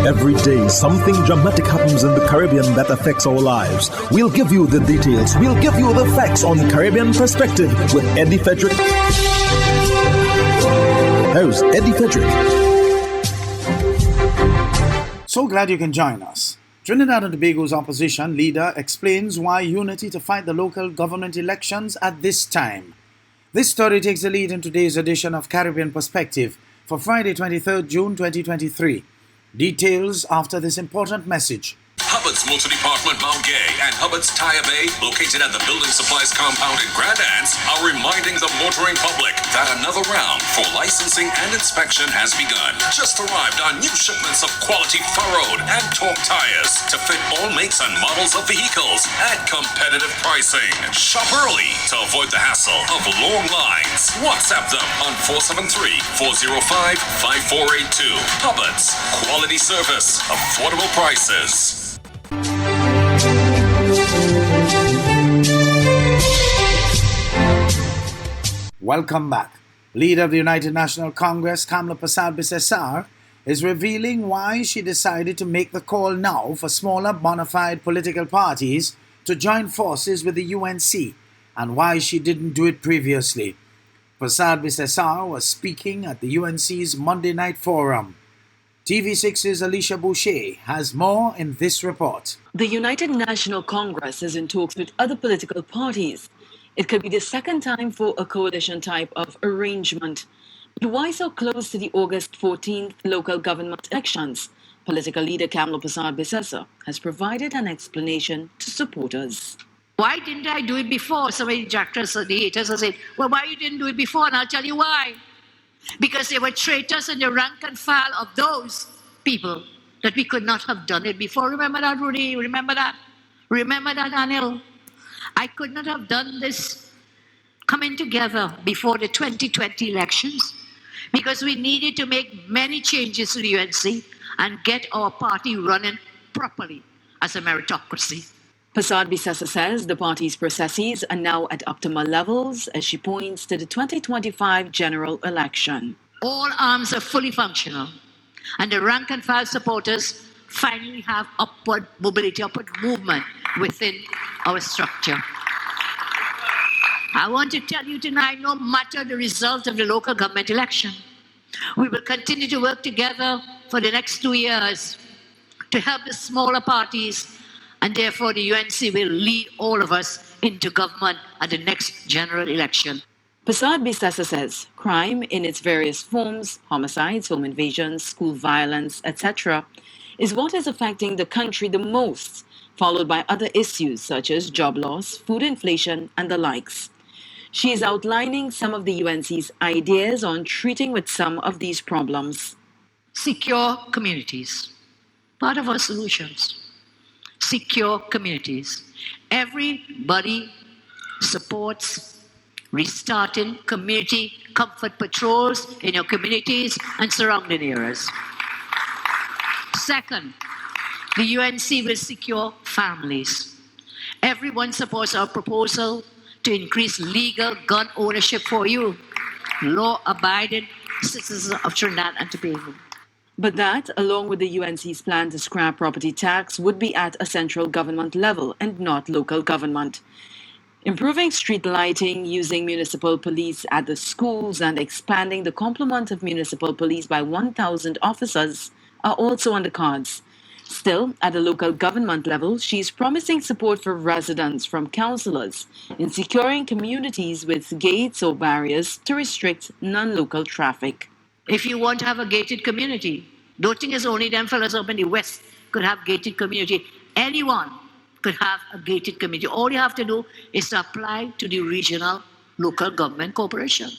Every day, something dramatic happens in the Caribbean that affects our lives. We'll give you the details. We'll give you the facts on Caribbean Perspective with Eddie Frederick. Here's Eddie Frederick. So glad you can join us. Trinidad and Tobago's opposition leader explains why unity to fight the local government elections at this time. This story takes the lead in today's edition of Caribbean Perspective for Friday, 23rd June 2023. Details after this important message. Hubbard's Motor Department Mount Gay and Hubbard's Tire Bay, located at the Building Supplies Compound in Grand Anse, are reminding the motoring public that another round for licensing and inspection has begun. Just arrived on new shipments of quality furrowed and torque tires to fit all makes and models of vehicles at competitive pricing. Shop early to avoid the hassle of long lines. WhatsApp them on 473-405-5482. Hubbard's, quality service, affordable prices. Welcome back. Leader of the United National Congress, Kamla Persad-Bissessar, is revealing why she decided to make the call now for smaller bona fide political parties to join forces with the UNC and why she didn't do it previously. Persad-Bissessar was speaking at the UNC's Monday night forum. TV6's Alicia Boucher has more in this report. The United National Congress is in talks with other political parties. It could be the second time for a coalition type of arrangement. But why so close to the August 14th local government elections? Political leader Kamla Persad-Bissessar has provided an explanation to supporters. Why didn't I do it before? Some of the detractors or the haters are saying, well, why you didn't do it before? And I'll tell you why. Because they were traitors in the rank and file of those people that we could not have done it before. Remember that, Rudy? Remember that? Remember that, Anil? I could not have done this coming together before the 2020 elections because we needed to make many changes to the UNC and get our party running properly as a meritocracy. Persad-Bissessar says the party's processes are now at optimal levels as she points to the 2025 general election. All arms are fully functional, and the rank and file supporters finally have upward mobility, upward movement within our structure. I want to tell you tonight, no matter the result of the local government election, we will continue to work together for the next 2 years to help the smaller parties, and therefore the UNC will lead all of us into government at the next general election. Persad-Bissessar says crime in its various forms, homicides, home invasions, school violence, etc., is what is affecting the country the most, followed by other issues such as job loss, food inflation, and the likes. She is outlining some of the UNC's ideas on treating with some of these problems. Secure communities. Part of our solutions. Secure communities. Everybody supports restarting community comfort patrols in your communities and surrounding areas. Second, the UNC will secure families. Everyone supports our proposal to increase legal gun ownership for you, law-abiding citizens of Trinidad and Tobago. But that, along with the UNC's plan to scrap property tax, would be at a central government level and not local government. Improving street lighting, using municipal police at the schools, and expanding the complement of municipal police by 1,000 officers are also on the cards. Still, at the local government level, she's promising support for residents from councillors in securing communities with gates or barriers to restrict non-local traffic. If you want to have a gated community, don't think it's only them fellas up in the West could have gated community. Anyone could have a gated community. All you have to do is to apply to the regional local government corporation.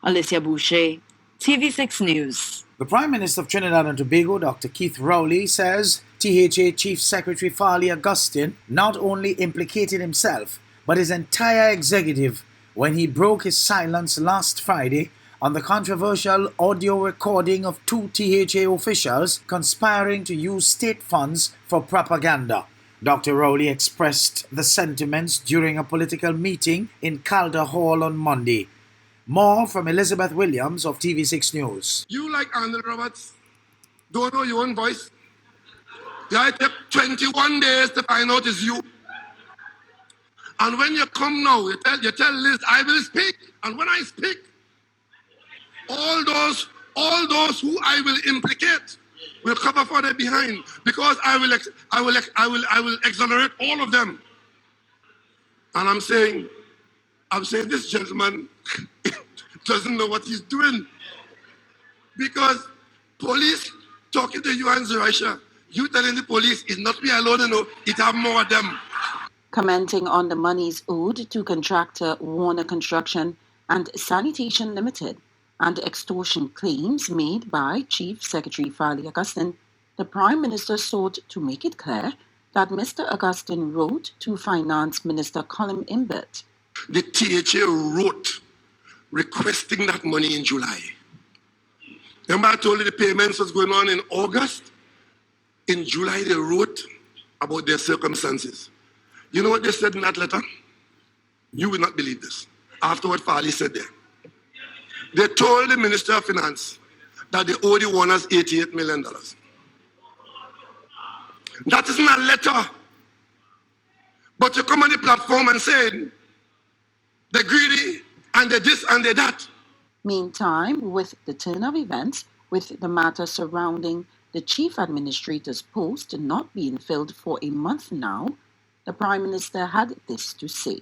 Alicia Boucher, TV6 News. The Prime Minister of Trinidad and Tobago, Dr. Keith Rowley, says THA Chief Secretary Farley Augustine not only implicated himself, but his entire executive when he broke his silence last Friday on the controversial audio recording of 2 THA officials conspiring to use state funds for propaganda. Dr. Rowley expressed the sentiments during a political meeting in Calder Hall on Monday. More from Elizabeth Williams of TV6 News. You, like Arnold Roberts, don't know your own voice. Yeah, it took 21 days to find out it's you. And when you come now, you tell Liz, I will speak. And when I speak, all those who I will implicate will cover for their behind, because I will exonerate all of them. And I'm saying this gentleman doesn't know what he's doing, because police talking to you and Zuraisha, you telling the police it's not me alone, you know, it have more of them. Commenting on the monies owed to contractor Warner Construction and Sanitation Limited and extortion claims made by Chief Secretary Farley Augustine, the Prime Minister sought to make it clear that Mr. Augustine wrote to Finance Minister Colin Imbert. The THA wrote requesting that money in July. Remember I told you the payments was going on in August? In July they wrote about their circumstances. You know what they said in that letter? You will not believe this. After what Farley said there. They told the Minister of Finance that they owe the Warners $88 million. That isn't a letter. But you come on the platform and say they're greedy and they're this and they're that. Meantime, with the turn of events, with the matter surrounding the Chief Administrator's post not being filled for a month now, the Prime Minister had this to say.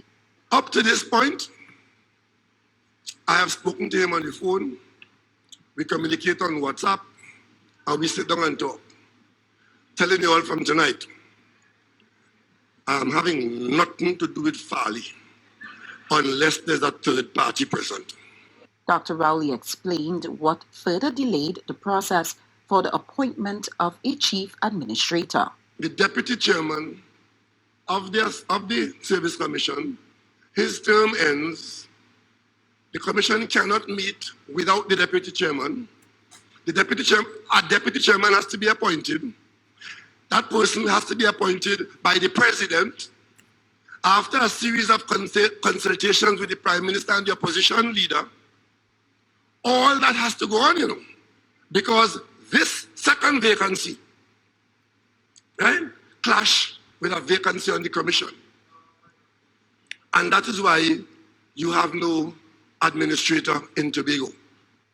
Up to this point, I have spoken to him on the phone, we communicate on WhatsApp, and we sit down and talk. Telling you all from tonight, I'm having nothing to do with Farley unless there's a third party present. Dr. Rowley explained what further delayed the process for the appointment of a chief administrator. The deputy chairman of the Service Commission, his term ends. The commission cannot meet without the deputy chairman. A deputy chairman has to be appointed. That person has to be appointed by the president after a series of consultations with the prime minister and the opposition leader. All that has to go on, you know, because this second vacancy, right, clash with a vacancy on the commission. And that is why you have no administrator in Tobago.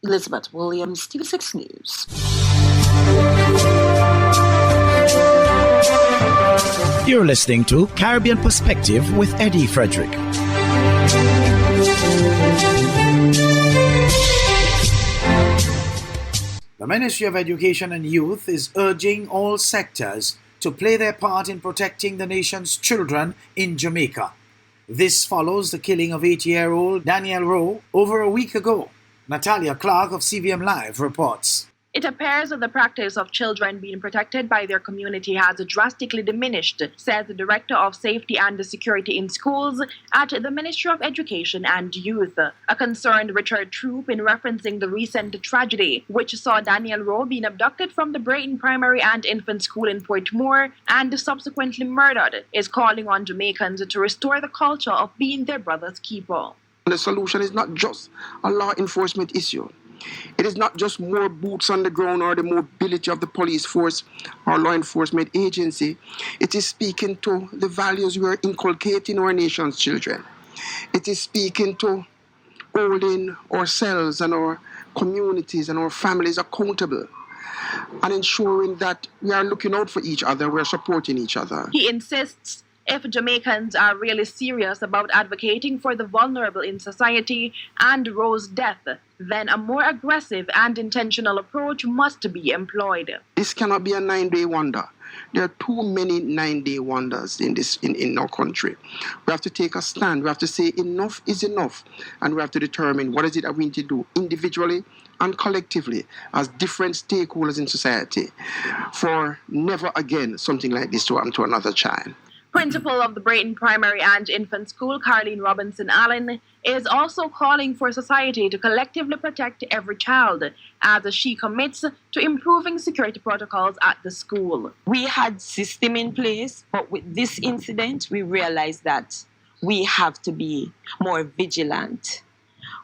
Elizabeth Williams, TV6 News. You're listening to Caribbean Perspective with Eddie Frederick. The Ministry of Education and Youth is urging all sectors to play their part in protecting the nation's children in Jamaica. This follows the killing of 8-year-old Daniel Rowe over a week ago. Natalia Clark of CVM Live reports. It appears that the practice of children being protected by their community has drastically diminished, says the Director of Safety and Security in Schools at the Ministry of Education and Youth. A concerned Richard Troop, in referencing the recent tragedy, which saw Daniel Rowe being abducted from the Brayton Primary and Infant School in Portmore and subsequently murdered, is calling on Jamaicans to restore the culture of being their brother's keeper. The solution is not just a law enforcement issue. It is not just more boots on the ground or the mobility of the police force or law enforcement agency. It is speaking to the values we are inculcating our nation's children. It is speaking to holding ourselves and our communities and our families accountable and ensuring that we are looking out for each other, we are supporting each other. He insists if Jamaicans are really serious about advocating for the vulnerable in society and Rowe's death, then a more aggressive and intentional approach must be employed. This cannot be a 9-day wonder. There are too many 9-day wonders in our country. We have to take a stand. We have to say enough is enough. And we have to determine what is it that we need to do individually and collectively as different stakeholders in society for never again something like this to happen to another child. Principal of the Brayton Primary and Infant School, Carleen Robinson Allen, is also calling for society to collectively protect every child as she commits to improving security protocols at the school. We had system in place, but with this incident, we realized that we have to be more vigilant.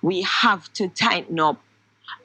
We have to tighten up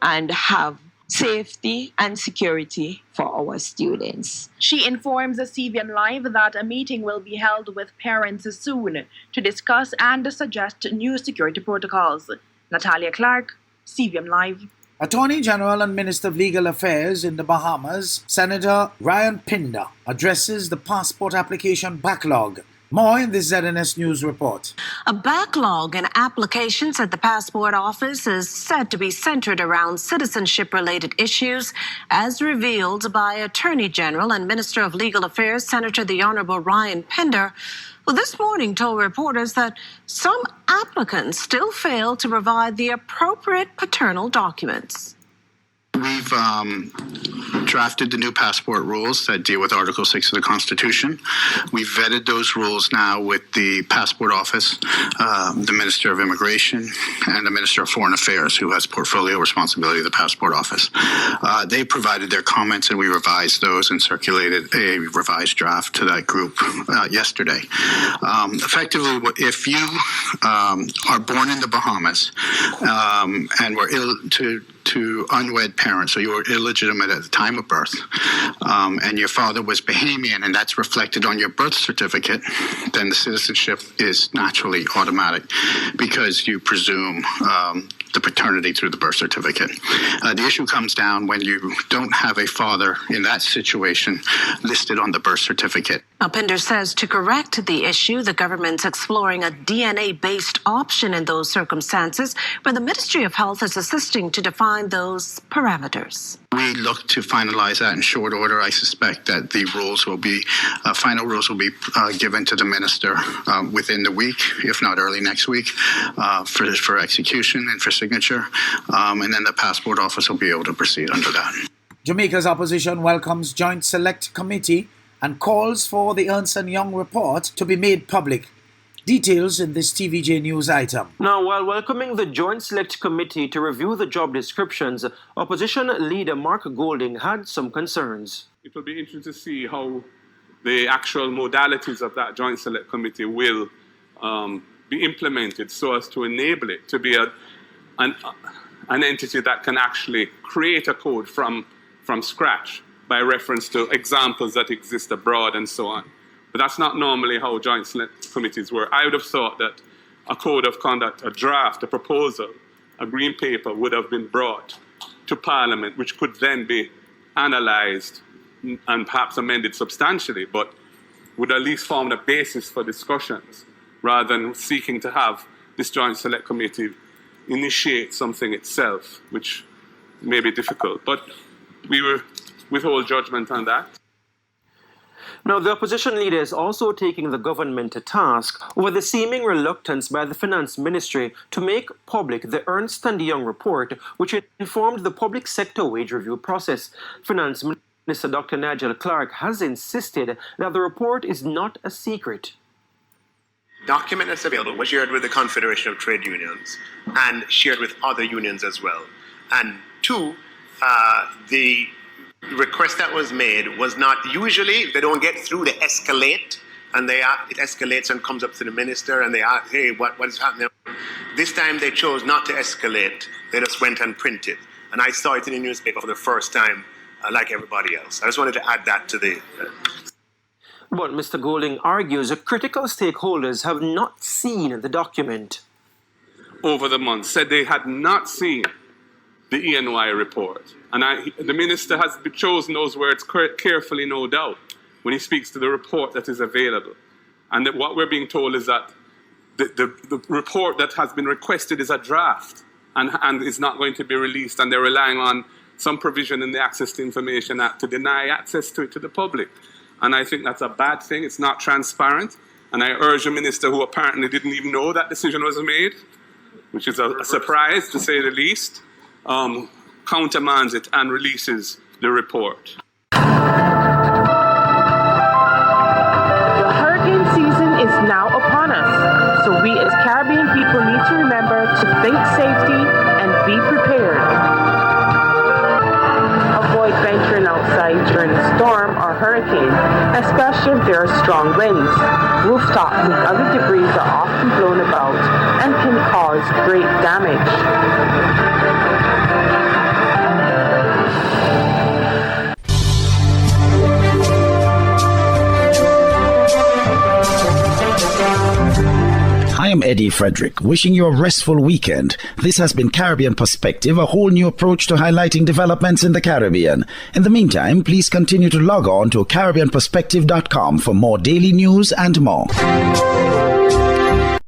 and have safety and security for our students. She informs the CVM Live that a meeting will be held with parents soon to discuss and suggest new security protocols. Natalia Clark, CVM Live. Attorney General and Minister of Legal Affairs in the Bahamas, Senator Ryan Pinder, addresses the passport application backlog. More in this ZNS News report. A backlog in applications at the passport office is said to be centered around citizenship-related issues, as revealed by Attorney General and Minister of Legal Affairs, Senator the Honorable Ryan Pinder, who this morning told reporters that some applicants still fail to provide the appropriate paternal documents. We've drafted the new passport rules that deal with Article 6 of the Constitution. We've vetted those rules now with the Passport Office, the Minister of Immigration, and the Minister of Foreign Affairs, who has portfolio responsibility of the Passport Office. They provided their comments, and we revised those and circulated a revised draft to that group yesterday. Effectively, if you are born in the Bahamas and were to unwed parents, so you were illegitimate at the time of birth, and your father was Bahamian, and that's reflected on your birth certificate, then the citizenship is naturally automatic because you presume the paternity through the birth certificate. The issue comes down when you don't have a father in that situation listed on the birth certificate. Now, Pinder says to correct the issue, the government's exploring a DNA-based option in those circumstances, where the Ministry of Health is assisting to define those parameters. We look to finalize that in short order. I suspect that the rules will be, final rules will be given to the minister within the week, if not early next week, for execution and for signature. And then the passport office will be able to proceed under that. Jamaica's opposition welcomes Joint Select Committee and calls for the Ernst & Young report to be made public. Details in this TVJ News item. Now, while welcoming the Joint Select Committee to review the job descriptions, opposition leader Mark Golding had some concerns. It will be interesting to see how the actual modalities of that Joint Select Committee will be implemented so as to enable it to be an entity that can actually create a code from scratch by reference to examples that exist abroad and so on. But that's not normally how Joint Select Committees work. I would have thought that a code of conduct, a draft, a proposal, a green paper would have been brought to Parliament, which could then be analysed and perhaps amended substantially, but would at least form the basis for discussions, rather than seeking to have this Joint Select Committee initiate something itself, which may be difficult. But we will withhold judgment on that. Now, the opposition leader is also taking the government to task over the seeming reluctance by the Finance Ministry to make public the Ernst & Young report, which informed the public sector wage review process. Finance Minister Dr. Nigel Clark has insisted that the report is not a secret. Document that's available was shared with the Confederation of Trade Unions and shared with other unions as well. And two, the request that was made was not usually, they don't get through, they escalate, and it escalates and comes up to the minister and they ask, hey, what is happening? This time they chose not to escalate, they just went and printed. And I saw it in the newspaper for the first time, like everybody else. I just wanted to add that to the... But Mr. Golding argues that critical stakeholders have not seen the document. Over the months, said they had not seen the ENY report. And the minister has chosen those words carefully, no doubt, when he speaks to the report that is available. And that what we're being told is that the report that has been requested is a draft and is not going to be released, and they're relying on some provision in the Access to Information Act to deny access to it to the public. And I think that's a bad thing. It's not transparent. And I urge the minister, who apparently didn't even know that decision was made, which is a surprise to say the least, countermands it and releases the report. The hurricane season is now upon us, so we as Caribbean people need to remember to think safety and be prepared. Avoid venturing outside during a storm or hurricane, especially if there are strong winds. Rooftops and other debris are often blown about and can cause great damage. I am Eddie Frederick, wishing you a restful weekend. This has been Caribbean Perspective, a whole new approach to highlighting developments in the Caribbean. In the meantime, please continue to log on to CaribbeanPerspective.com for more daily news and more.